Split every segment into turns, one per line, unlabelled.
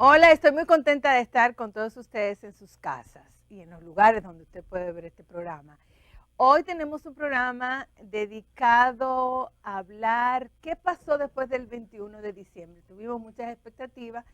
Hola, estoy muy contenta de estar con todos ustedes en sus casas y en los lugares donde usted puede ver este programa. Hoy tenemos un programa dedicado a hablar qué pasó después del 21 de diciembre. Tuvimos muchas expectativas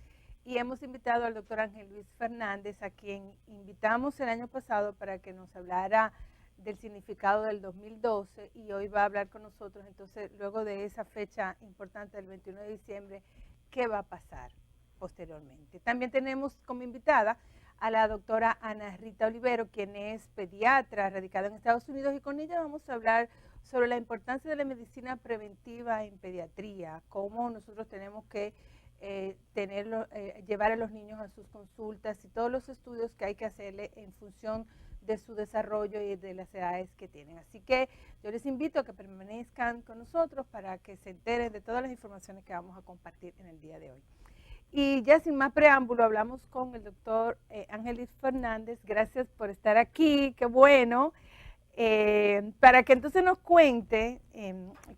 y hemos invitado al doctor Ángel Luis Fernández, a quien invitamos el año pasado para que nos hablara del significado del 2012 y hoy va a hablar con nosotros. Entonces, luego de esa fecha importante del 21 de diciembre, ¿qué va a pasar posteriormente? También tenemos como invitada a la doctora Ana Rita Olivero, quien es pediatra radicada en Estados Unidos, y con ella vamos a hablar sobre la importancia de la medicina preventiva en pediatría, cómo nosotros tenemos que llevar a los niños a sus consultas y todos los estudios que hay que hacerle en función de su desarrollo y de las edades que tienen. Así que yo les invito a que permanezcan con nosotros para que se enteren de todas las informaciones que vamos a compartir en el día de hoy. Y ya sin más preámbulo, hablamos con el doctor Ángel Luis Fernández. Gracias por estar aquí, qué bueno. Para que entonces nos cuente,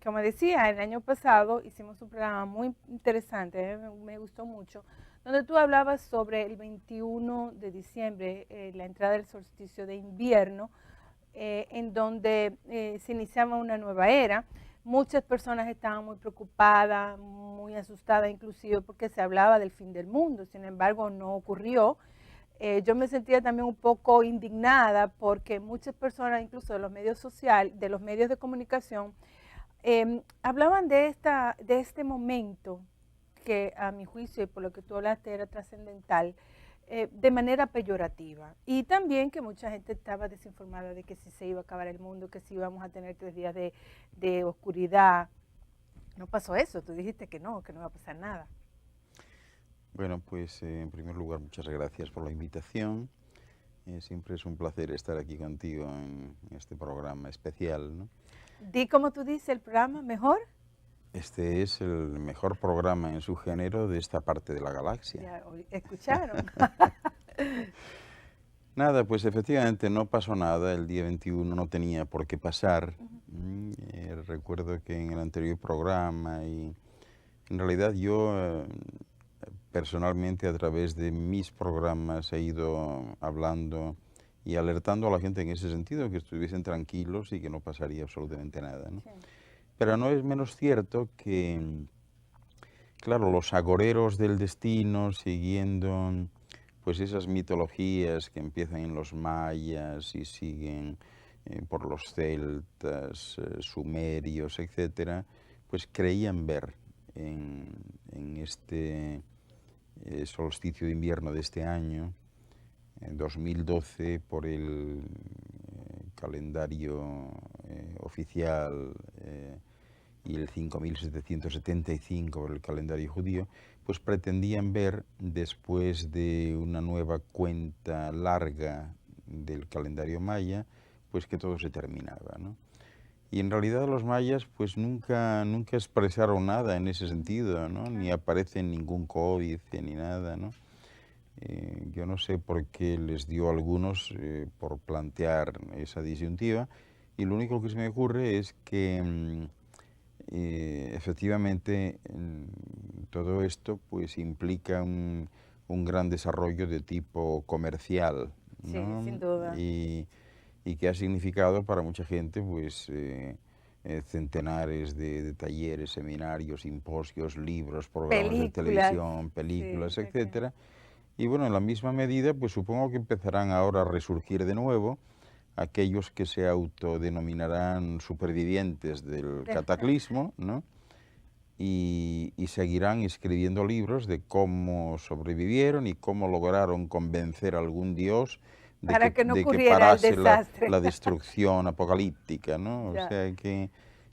como decía, el año pasado hicimos un programa muy interesante, me gustó mucho, donde tú hablabas sobre el 21 de diciembre, la entrada del solsticio de invierno, en donde se iniciaba una nueva era. Muchas personas estaban muy preocupadas, muy asustadas inclusive porque se hablaba del fin del mundo, sin embargo no ocurrió. Yo me sentía también un poco indignada porque muchas personas, incluso de los medios sociales, de los medios de comunicación, hablaban de este momento que a mi juicio y por lo que tú hablaste era trascendental, de manera peyorativa. Y también que mucha gente estaba desinformada de que si se iba a acabar el mundo, que si íbamos a tener 3 días de oscuridad. No pasó eso, tú dijiste que no iba a pasar nada.
Bueno, pues en primer lugar, muchas gracias por la invitación. Siempre es un placer estar aquí contigo en este programa especial, ¿no?
Di como tú dices el programa, mejor.
Este es el mejor programa en su género de esta parte de la galaxia.
Ya escucharon.
Nada, pues efectivamente no pasó nada, el día 21 no tenía por qué pasar. Recuerdo que en el anterior programa y en realidad yo personalmente a través de mis programas he ido hablando y alertando a la gente en ese sentido, que estuviesen tranquilos y que no pasaría absolutamente nada, ¿no?
Sí.
Pero no es menos cierto que, claro, los agoreros del destino, siguiendo pues esas mitologías que empiezan en los mayas y siguen por los celtas, sumerios, etcétera, pues creían ver en este solsticio de invierno de este año, en 2012, por el calendario oficial y el 5775 por el calendario judío, pues pretendían ver, después de una nueva cuenta larga del calendario maya, pues que todo se terminaba, ¿no? Y en realidad los mayas pues nunca expresaron nada en ese sentido, ¿no? Ni aparece en ningún códice ni nada, ¿no? Yo no sé por qué les dio a algunos por plantear esa disyuntiva, y lo único que se me ocurre es que efectivamente todo esto pues implica un gran desarrollo de tipo comercial,
Sí,
¿no?
sin duda.
Y que ha significado para mucha gente pues centenares de talleres, seminarios, simposios, libros, programas de
Películas.
televisión,
Sí,
películas,
ok.
etcétera. Y bueno, en la misma medida, pues supongo que empezarán ahora a resurgir de nuevo aquellos que se autodenominarán supervivientes del cataclismo, ¿no? Y seguirán escribiendo libros de cómo sobrevivieron y cómo lograron convencer a algún dios
Para que no
de que
ocurriera el
parase
desastre.
la destrucción apocalíptica, ¿no? O
Ya.
sea que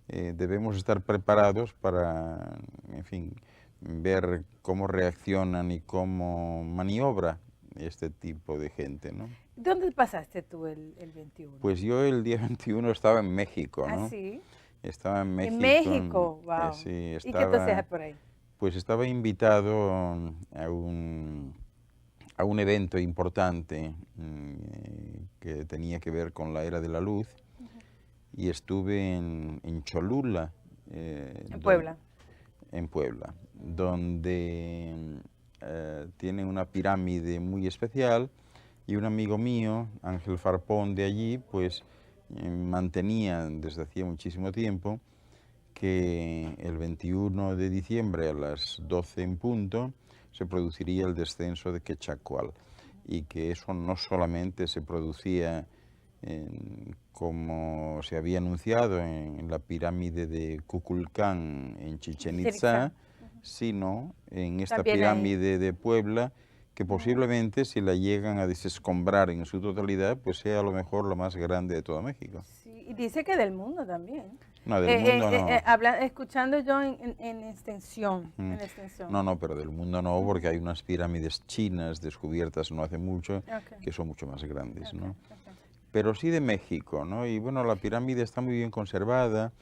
debemos estar preparados para, en fin, ver cómo reaccionan y cómo maniobra este tipo de gente, ¿no?
¿Dónde pasaste tú el 21?
Pues yo el día 21 estaba en México,
Ah,
¿no?
sí.
Estaba en
En
México,
México, wow.
sí,
¿Y qué tú hacías
estaba,
por ahí?
pues estaba invitado a un evento importante que tenía que ver con la era de la luz, y estuve en Cholula,
En Puebla.
en Puebla, donde tiene una pirámide muy especial y un amigo mío, Ángel Farpón de allí, pues mantenía desde hacía muchísimo tiempo que el 21 de diciembre a las 12 en punto se produciría el descenso de Quechacual y que eso no solamente se producía como se había anunciado en la pirámide de Kukulcán en Chichén Itzá, sino en esta
También ahí.
pirámide de Puebla, que posiblemente si la llegan a desescombrar en su totalidad, pues sea a lo mejor la más grande de todo México.
Sí, y dice que del mundo también.
No, del mundo no.
Escuchando yo en extensión, en extensión.
No, pero del mundo no, porque hay unas pirámides chinas descubiertas no hace mucho que son mucho más grandes, ¿no? Pero sí de México, ¿no? Y bueno, la pirámide está muy bien conservada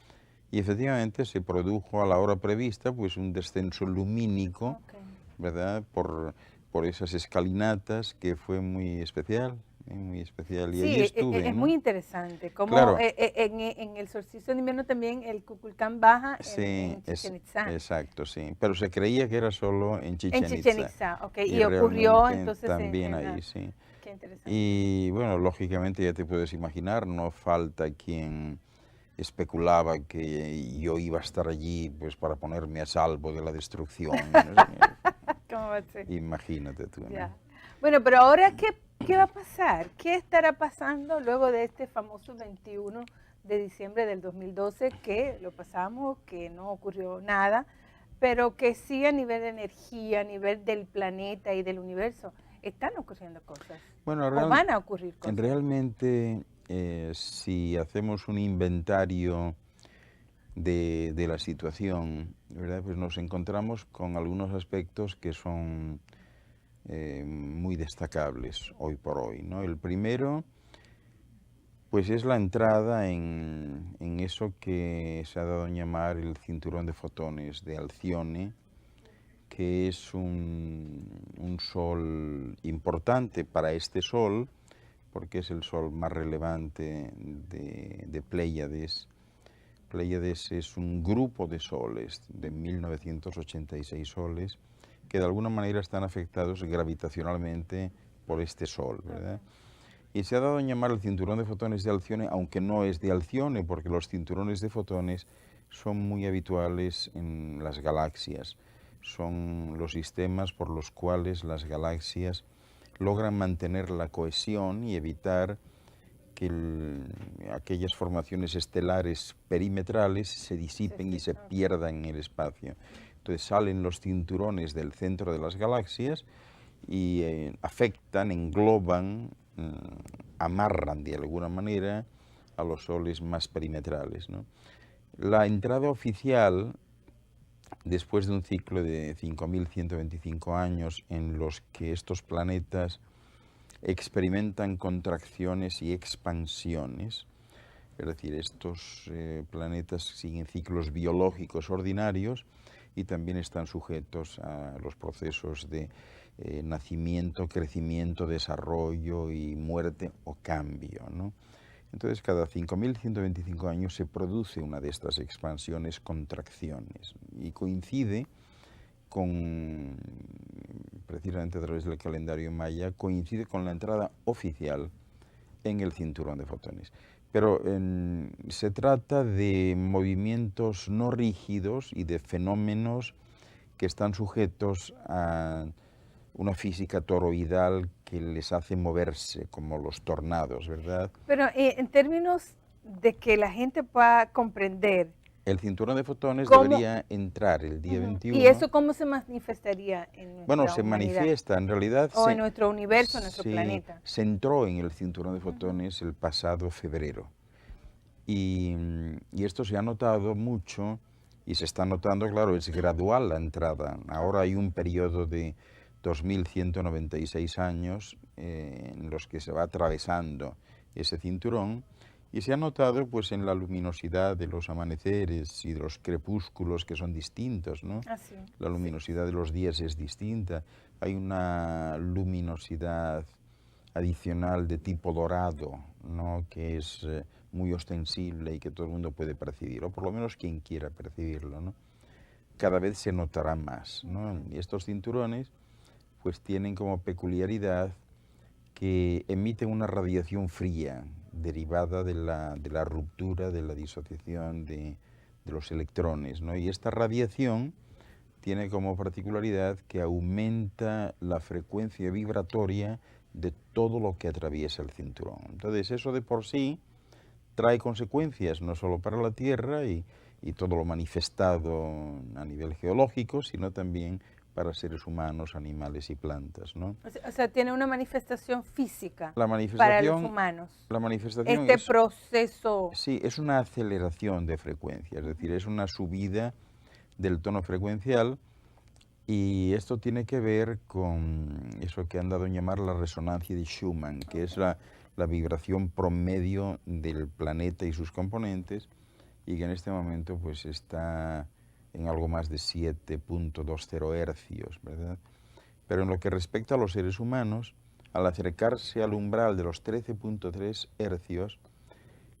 y efectivamente se produjo a la hora prevista pues un descenso lumínico, ¿verdad? Por esas escalinatas que fue muy especial. Muy especial. Y
sí,
allí estuve,
es
¿no?
muy interesante. Como
claro.
en el solsticio de invierno también el Kukulcán baja
sí,
en Chichén Itzá.
Exacto, sí. Pero se creía que era solo en Chichén Itzá.
En Chichén Itzá, ok. Y ocurrió entonces
también ahí, sí.
Qué interesante.
Y bueno, lógicamente ya te puedes imaginar, no falta quien especulaba que yo iba a estar allí pues para ponerme a salvo de la destrucción.
¿Cómo va a ser?
Imagínate tú, ¿no?
Bueno, pero ahora, ¿qué va a pasar? ¿Qué estará pasando luego de este famoso 21 de diciembre del 2012, que lo pasamos, que no ocurrió nada, pero que sí a nivel de energía, a nivel del planeta y del universo, están ocurriendo cosas?
Bueno,
¿O van a ocurrir cosas?
Realmente, si hacemos un inventario de la situación, ¿verdad? Pues nos encontramos con algunos aspectos que son muy destacables hoy por hoy, ¿no? El primero, pues es la entrada en eso que se ha dado a llamar el cinturón de fotones de Alcione, que es un sol importante para este sol, porque es el sol más relevante de Pléyades. Pléyades es un grupo de soles, de 1986 soles, que de alguna manera están afectados gravitacionalmente por este sol, ¿verdad? Y se ha dado a llamar el cinturón de fotones de Alcione, aunque no es de Alcione, porque los cinturones de fotones son muy habituales en las galaxias. Son los sistemas por los cuales las galaxias logran mantener la cohesión y evitar que aquellas formaciones estelares perimetrales se disipen y se pierdan en el espacio. Entonces salen los cinturones del centro de las galaxias y afectan, engloban, amarran de alguna manera a los soles más perimetrales, ¿no? La entrada oficial, después de un ciclo de 5.125 años en los que estos planetas experimentan contracciones y expansiones, es decir, estos planetas siguen ciclos biológicos ordinarios y también están sujetos a los procesos de nacimiento, crecimiento, desarrollo y muerte o cambio, ¿no? Entonces, cada 5.125 años se produce una de estas expansiones, contracciones, y coincide con, precisamente a través del calendario maya, coincide con la entrada oficial en el cinturón de fotones. Pero se trata de movimientos no rígidos y de fenómenos que están sujetos a una física toroidal que les hace moverse, como los tornados, ¿verdad?
Pero en términos de que la gente pueda comprender,
el cinturón de fotones debería entrar el día 21.
¿Y eso cómo se manifestaría en nuestra
Bueno, se
humanidad?
manifiesta en realidad.
O en nuestro universo, en nuestro planeta.
Se entró en el cinturón de fotones el pasado febrero. Y esto se ha notado mucho y se está notando, claro, es gradual la entrada. Ahora hay un periodo de 2.196 años en los que se va atravesando ese cinturón. Y se ha notado pues en la luminosidad de los amaneceres y de los crepúsculos, que son distintos, ¿no?
Sí,
la luminosidad de los días es distinta. Hay una luminosidad adicional de tipo dorado, ¿no? Que es muy ostensible y que todo el mundo puede percibir, o por lo menos quien quiera percibirlo, ¿no? Cada vez se notará más, ¿no? Y estos cinturones pues tienen como peculiaridad que emiten una radiación fría derivada de la ruptura, de la disociación de los electrones, ¿no? Y esta radiación tiene como particularidad que aumenta la frecuencia vibratoria de todo lo que atraviesa el cinturón. Entonces, eso de por sí trae consecuencias no solo para la Tierra y todo lo manifestado a nivel geológico, sino también para seres humanos, animales y plantas, ¿no?
O sea, tiene una manifestación física
La
para los
manifestación,
humanos.
la manifestación
Este proceso.
sí, es una aceleración de frecuencia, es decir, es una subida del tono frecuencial, y esto tiene que ver con eso que han dado en llamar la resonancia de Schumann, que es la vibración promedio del planeta y sus componentes, y que en este momento pues está en algo más de 7.20 hercios, ¿verdad? Pero en lo que respecta a los seres humanos, al acercarse al umbral de los 13.3 hercios,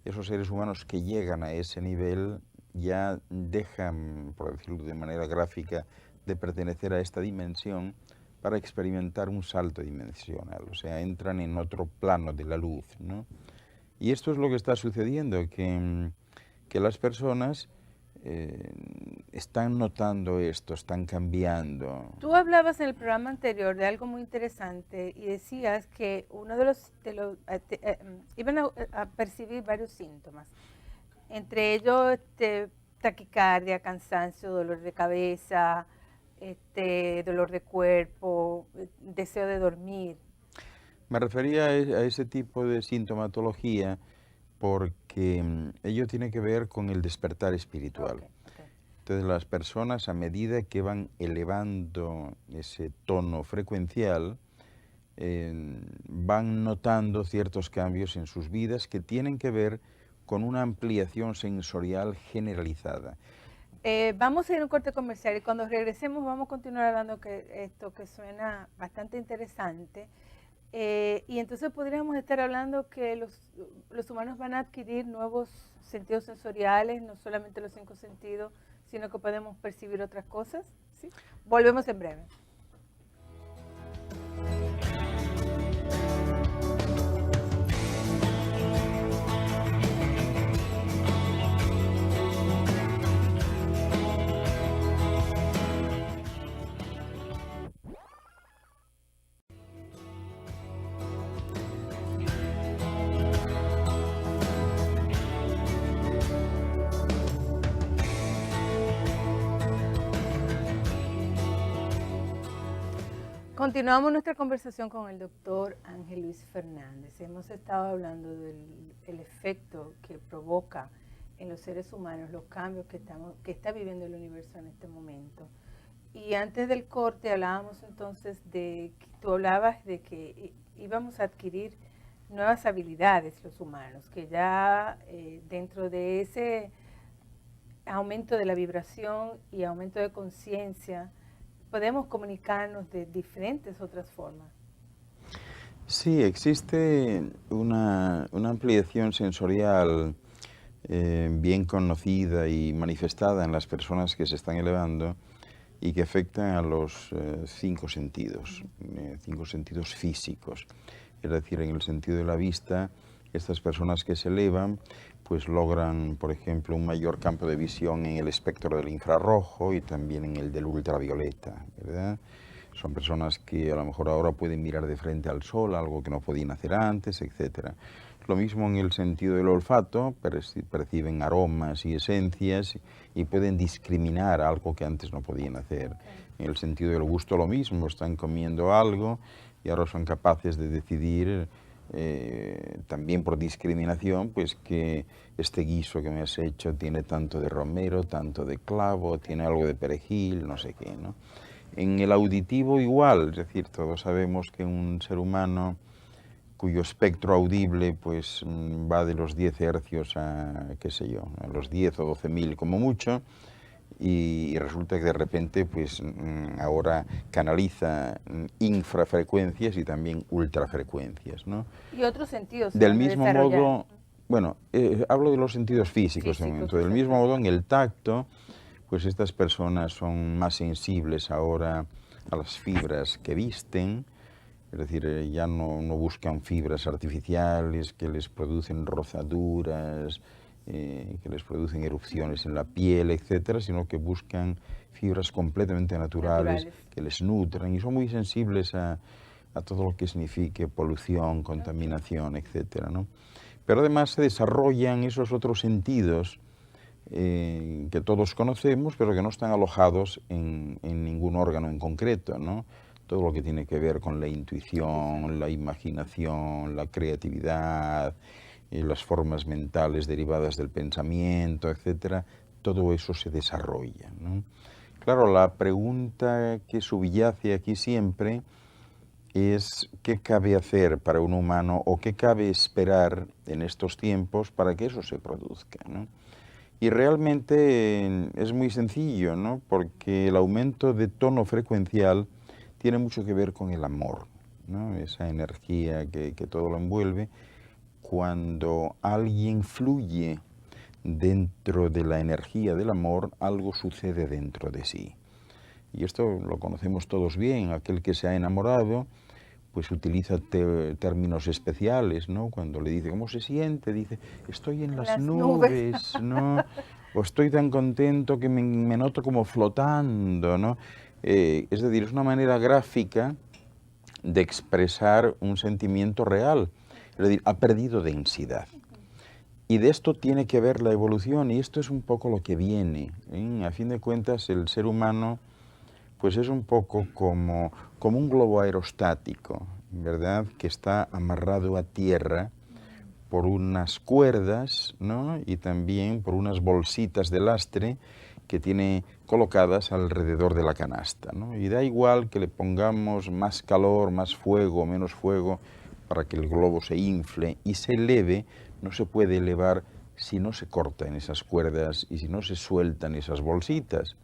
esos seres humanos que llegan a ese nivel ya dejan, por decirlo de manera gráfica, de pertenecer a esta dimensión para experimentar un salto dimensional, o sea, entran en otro plano de la luz, ¿no? Y esto es lo que está sucediendo, que las personas están notando esto, están cambiando.
Tú hablabas en el programa anterior de algo muy interesante y decías que uno de los iban a percibir varios síntomas, entre ellos taquicardia, cansancio, dolor de cabeza, dolor de cuerpo, deseo de dormir.
Me refería a ese tipo de sintomatología porque ello tiene que ver con el despertar espiritual.
Okay.
Entonces las personas, a medida que van elevando ese tono frecuencial, van notando ciertos cambios en sus vidas que tienen que ver con una ampliación sensorial generalizada.
Vamos a ir a un corte comercial y cuando regresemos vamos a continuar hablando esto que suena bastante interesante. Y entonces podríamos estar hablando que los humanos van a adquirir nuevos sentidos sensoriales, no solamente los 5 sentidos, sino que podemos percibir otras cosas, ¿sí? Volvemos en breve. Continuamos nuestra conversación con el doctor Ángel Luis Fernández. Hemos estado hablando del efecto que provoca en los seres humanos los cambios que está viviendo el universo en este momento. Y antes del corte hablábamos entonces tú hablabas de que íbamos a adquirir nuevas habilidades los humanos, que ya dentro de ese aumento de la vibración y aumento de conciencia, podemos comunicarnos de diferentes otras formas.
Sí, existe una ampliación sensorial bien conocida y manifestada en las personas que se están elevando y que afectan a los 5 sentidos, 5 sentidos físicos. Es decir, en el sentido de la vista, estas personas que se elevan pues logran, por ejemplo, un mayor campo de visión en el espectro del infrarrojo y también en el del ultravioleta, ¿verdad? Son personas que a lo mejor ahora pueden mirar de frente al sol, algo que no podían hacer antes, etc. Lo mismo en el sentido del olfato, perciben aromas y esencias y pueden discriminar algo que antes no podían hacer. En el sentido del gusto lo mismo, están comiendo algo y ahora son capaces de decidir también por discriminación, pues que este guiso que me has hecho tiene tanto de romero, tanto de clavo, tiene algo de perejil, no sé qué, ¿no? En el auditivo igual, es decir, todos sabemos que un ser humano cuyo espectro audible pues va de los 10 hercios a, qué sé yo, a los 10 o 12.000 como mucho, y resulta que de repente pues ahora canaliza infrafrecuencias y también ultrafrecuencias, ¿no?
Y otros sentidos.
Del mismo modo, bueno, hablo de los sentidos físicos de momento. Del mismo modo, en el tacto, pues estas personas son más sensibles ahora a las fibras que visten, es decir, ya no buscan fibras artificiales que les producen rozaduras, que les producen erupciones en la piel, etcétera, sino que buscan fibras completamente naturales que les nutran y son muy sensibles a todo lo que signifique polución, contaminación, etcétera, ¿no? Pero además se desarrollan esos otros sentidos que todos conocemos, pero que no están alojados en ningún órgano en concreto, ¿no? Todo lo que tiene que ver con la intuición, la imaginación, la creatividad, las formas mentales derivadas del pensamiento, etcétera, todo eso se desarrolla, ¿no? Claro, la pregunta que subyace aquí siempre es qué cabe hacer para un humano o qué cabe esperar en estos tiempos para que eso se produzca, ¿no? Y realmente es muy sencillo, ¿no? Porque el aumento de tono frecuencial tiene mucho que ver con el amor, ¿no? Esa energía que todo lo envuelve. Cuando alguien fluye dentro de la energía del amor, algo sucede dentro de sí. Y esto lo conocemos todos bien. Aquel que se ha enamorado, pues utiliza términos especiales, ¿no? Cuando le dice, ¿cómo se siente? Dice, estoy en las nubes, ¿no? O estoy tan contento que me noto como flotando, ¿no? Es decir, es una manera gráfica de expresar un sentimiento real. Es decir, ha perdido densidad. Y de esto tiene que ver la evolución, y esto es un poco lo que viene, ¿eh? A fin de cuentas, el ser humano pues es un poco como un globo aerostático, ¿verdad? Que está amarrado a tierra por unas cuerdas, ¿no? Y también por unas bolsitas de lastre que tiene colocadas alrededor de la canasta, ¿no? Y da igual que le pongamos más calor, más fuego, menos fuego, para que el globo se infle y se eleve, no se puede elevar si no se cortan esas cuerdas y si no se sueltan esas bolsitas.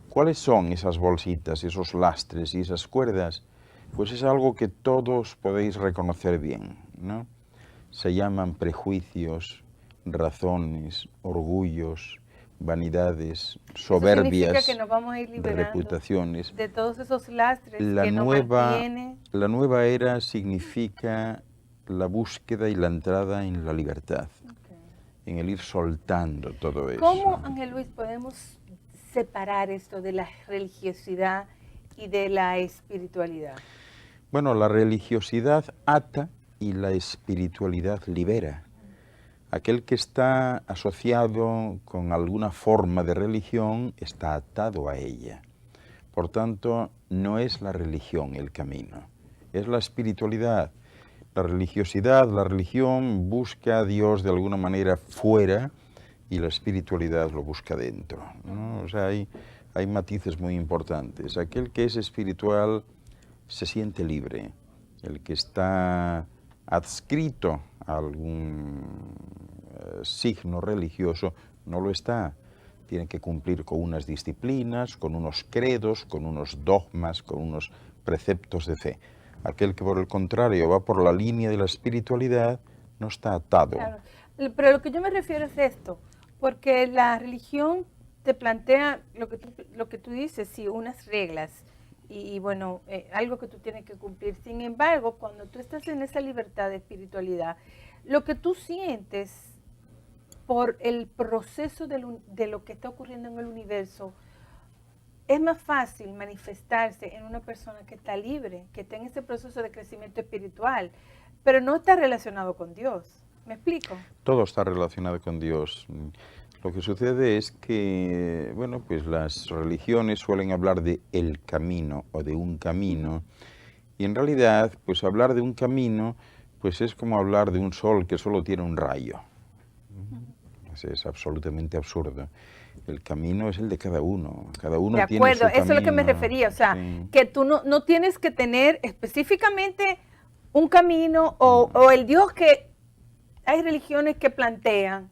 ¿Cuáles son esas bolsitas, esos lastres y esas cuerdas? Pues es algo que todos podéis reconocer bien, ¿no? Se llaman prejuicios, razones, orgullos, vanidades, soberbias,
eso significa que nos vamos a ir
reputaciones.
De todos esos lastres que nos mantiene.
La nueva era significa la búsqueda y la entrada en la libertad, en el ir soltando todo eso.
¿Cómo, Ángel Luis, podemos separar esto de la religiosidad y de la espiritualidad?
Bueno, la religiosidad ata y la espiritualidad libera. Aquel que está asociado con alguna forma de religión está atado a ella. Por tanto, no es la religión el camino, es la espiritualidad. La religiosidad, la religión busca a Dios de alguna manera fuera y la espiritualidad lo busca dentro, ¿no? O sea, hay matices muy importantes. Aquel que es espiritual se siente libre. El que está adscrito a algún signo religioso no lo está. Tiene que cumplir con unas disciplinas, con unos credos, con unos dogmas, con unos preceptos de fe. Aquel que por el contrario va por la línea de la espiritualidad no está atado.
Claro. Pero lo que yo me refiero es esto, porque la religión te plantea lo que tú dices, sí, unas reglas y bueno, algo que tú tienes que cumplir. Sin embargo, cuando tú estás en esa libertad de espiritualidad, lo que tú sientes por el proceso de lo que está ocurriendo en el universo, es más fácil manifestarse en una persona que está libre, que está en ese proceso de crecimiento espiritual, pero no está relacionado con Dios. ¿Me explico?
Todo está relacionado con Dios. Lo que sucede es que, bueno, pues las religiones suelen hablar de el camino o de un camino, y en realidad, pues hablar de un camino, pues es como hablar de un sol que solo tiene un rayo. Es absolutamente absurdo. El camino es el de cada uno. Cada uno tiene su camino.
De acuerdo, eso es lo que me refería. O sea, sí, que tú no tienes que tener específicamente un camino o el Dios que hay religiones que plantean.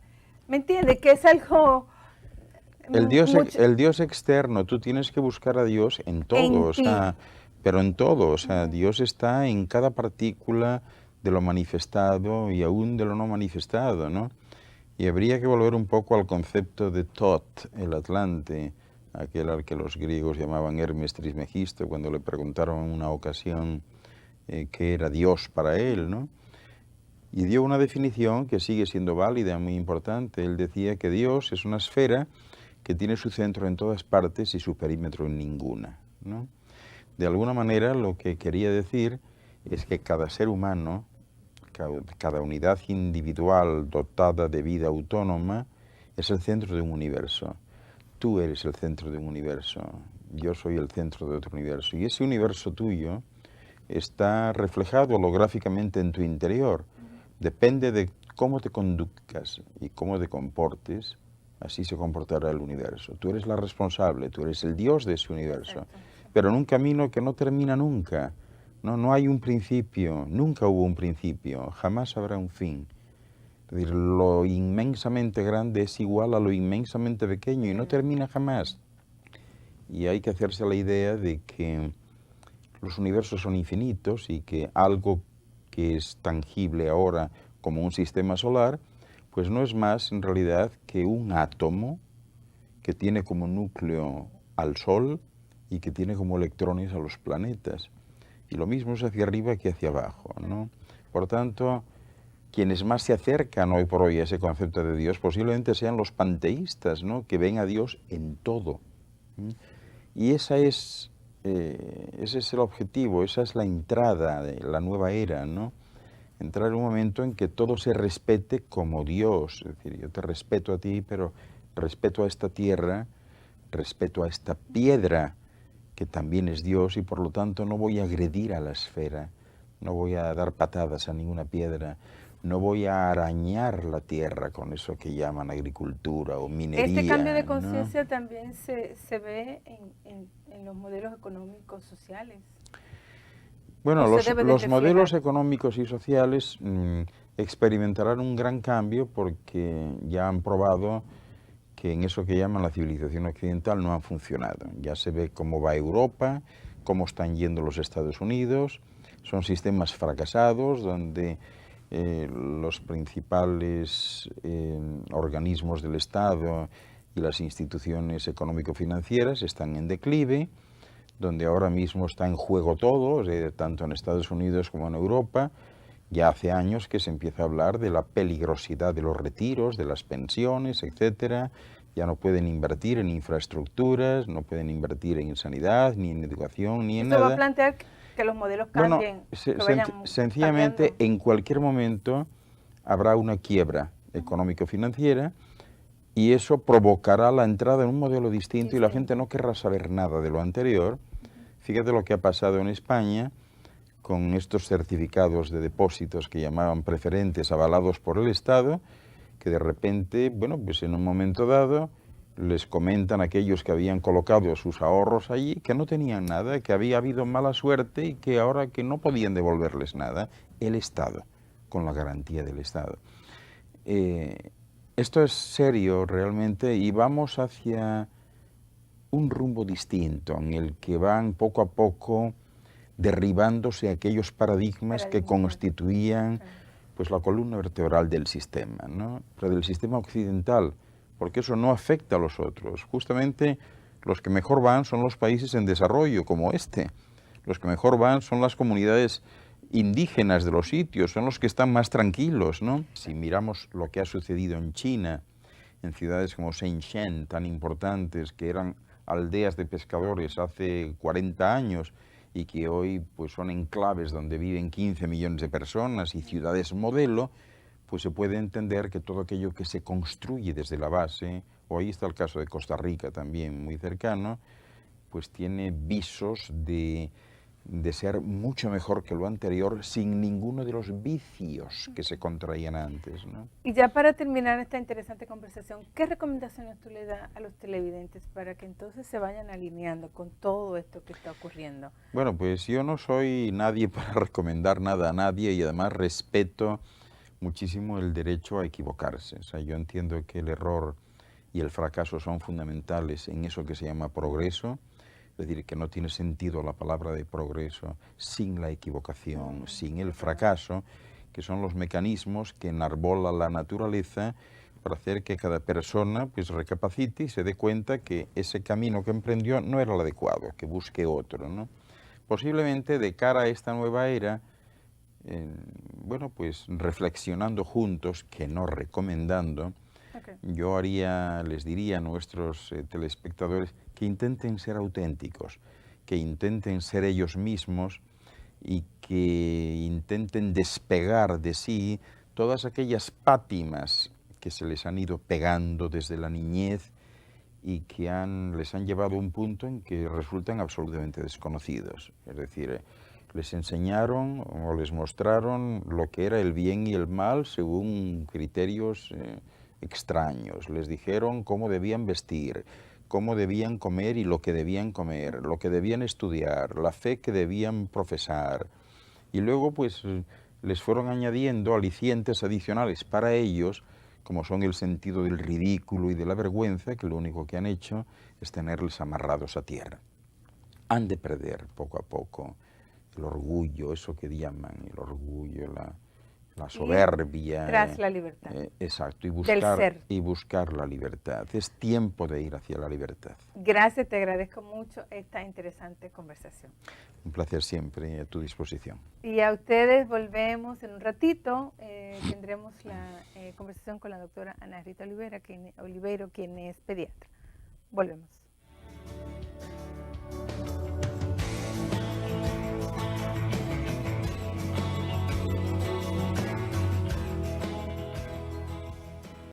¿Me entiendes? Que es algo...
El Dios externo, tú tienes que buscar a Dios en todo, pero en todo. O sea, Dios está en cada partícula de lo manifestado y aún de lo no manifestado, ¿no? Y habría que volver un poco al concepto de Thoth, el Atlante. aquel al que los griegos llamaban Hermes Trismegisto, cuando le preguntaron en una ocasión qué era Dios para él, ¿no? Y dio una definición que sigue siendo válida, muy importante. Él decía que Dios es una esfera que tiene su centro en todas partes y su perímetro en ninguna, ¿no? De alguna manera lo que quería decir es que cada ser humano, cada unidad individual dotada de vida autónoma, es el centro de un universo. Tú eres el centro de un universo, yo soy el centro de otro universo. Y ese universo tuyo está reflejado holográficamente en tu interior. Depende de cómo te conduzcas y cómo te comportes, así se comportará el universo. Tú eres la responsable, tú eres el Dios de ese universo, pero en un camino que no termina nunca. No hay un principio, nunca hubo un principio, jamás habrá un fin. Es decir, lo inmensamente grande es igual a lo inmensamente pequeño y no termina jamás. Y hay que hacerse la idea de que los universos son infinitos y que algo que es tangible ahora como un sistema solar, pues no es más en realidad que un átomo que tiene como núcleo al Sol y que tiene como electrones a los planetas. Y lo mismo es hacia arriba que hacia abajo, ¿no? Por tanto, quienes más se acercan hoy por hoy a ese concepto de Dios posiblemente sean los panteístas, ¿no? Que ven a Dios en todo. Y ese es el objetivo, esa es la entrada de la nueva era, ¿no? Entrar en un momento en que todo se respete como Dios. Es decir, yo te respeto a ti, pero respeto a esta tierra, respeto a esta piedra, que también es Dios, y por lo tanto no voy a agredir a la esfera, no voy a dar patadas a ninguna piedra, no voy a arañar la tierra con eso que llaman agricultura o minería.
Este cambio de
¿no?
conciencia también se ve en los modelos económicos sociales.
Bueno, los modelos económicos y sociales experimentarán un gran cambio porque ya han probado que en eso que llaman la civilización occidental no han funcionado. Ya se ve cómo va Europa, cómo están yendo los Estados Unidos. Son sistemas fracasados donde los principales organismos del Estado y las instituciones económico-financieras están en declive, donde ahora mismo está en juego todo, tanto en Estados Unidos como en Europa. Ya hace años que se empieza a hablar de la peligrosidad de los retiros, de las pensiones, etcétera. Ya no pueden invertir en infraestructuras, no pueden invertir en sanidad, ni en educación, ni en nada.
¿Eso va a plantear que los modelos cambien?
Bueno, sencillamente, cambiando. En cualquier momento habrá una quiebra económico-financiera y eso provocará la entrada en un modelo distinto y la gente no querrá saber nada de lo anterior. Fíjate lo que ha pasado en España con estos certificados de depósitos que llamaban preferentes avalados por el Estado, que de repente, bueno, pues en un momento dado les comentan a aquellos que habían colocado sus ahorros allí que no tenían nada, que había habido mala suerte y que ahora que no podían devolverles nada, el Estado, con la garantía del Estado. Esto es serio realmente y vamos hacia un rumbo distinto en el que van poco a poco derribándose aquellos paradigmas que constituían pues la columna vertebral del sistema, ¿no? Pero del sistema occidental, porque eso no afecta a los otros. Justamente los que mejor van son los países en desarrollo, como este. Los que mejor van son las comunidades indígenas de los sitios, son los que están más tranquilos, ¿no? Si miramos lo que ha sucedido en China, en ciudades como Shenzhen, tan importantes, que eran aldeas de pescadores hace 40 años, y que hoy pues son enclaves donde viven 15 millones de personas y ciudades modelo, pues se puede entender que todo aquello que se construye desde la base, o ahí está el caso de Costa Rica también muy cercano, pues tiene visos de ser mucho mejor que lo anterior sin ninguno de los vicios que se contraían antes, ¿no?
Y ya para terminar esta interesante conversación, ¿qué recomendaciones tú le das a los televidentes para que entonces se vayan alineando con todo esto que está ocurriendo?
Bueno, pues yo no soy nadie para recomendar nada a nadie y además respeto muchísimo el derecho a equivocarse. O sea, yo entiendo que el error y el fracaso son fundamentales en eso que se llama progreso. Es decir, que no tiene sentido la palabra de progreso sin la equivocación, sin el fracaso, que son los mecanismos que enarbola la naturaleza para hacer que cada persona pues recapacite y se dé cuenta que ese camino que emprendió no era el adecuado, que busque otro, ¿no? Posiblemente de cara a esta nueva era, bueno, pues reflexionando juntos, que no recomendando, yo les diría a nuestros telespectadores que intenten ser auténticos, que intenten ser ellos mismos y que intenten despegar de sí todas aquellas pátimas que se les han ido pegando desde la niñez y que les han llevado a un punto en que resultan absolutamente desconocidos. Es decir, les enseñaron o les mostraron lo que era el bien y el mal según criterios extraños. Les dijeron cómo debían vestir, cómo debían comer y lo que debían comer, lo que debían estudiar, la fe que debían profesar. Y luego pues les fueron añadiendo alicientes adicionales para ellos, como son el sentido del ridículo y de la vergüenza, que lo único que han hecho es tenerles amarrados a tierra. Han de perder poco a poco el orgullo, eso que llaman el orgullo, la soberbia.
Tras la libertad.
Exacto,
del ser.
y buscar la libertad. Es tiempo de ir hacia la libertad.
Gracias, te agradezco mucho esta interesante conversación.
Un placer siempre, a tu disposición.
Y a ustedes volvemos en un ratito, tendremos la conversación con la doctora Ana Rita Oliveiro, quien es pediatra. Volvemos.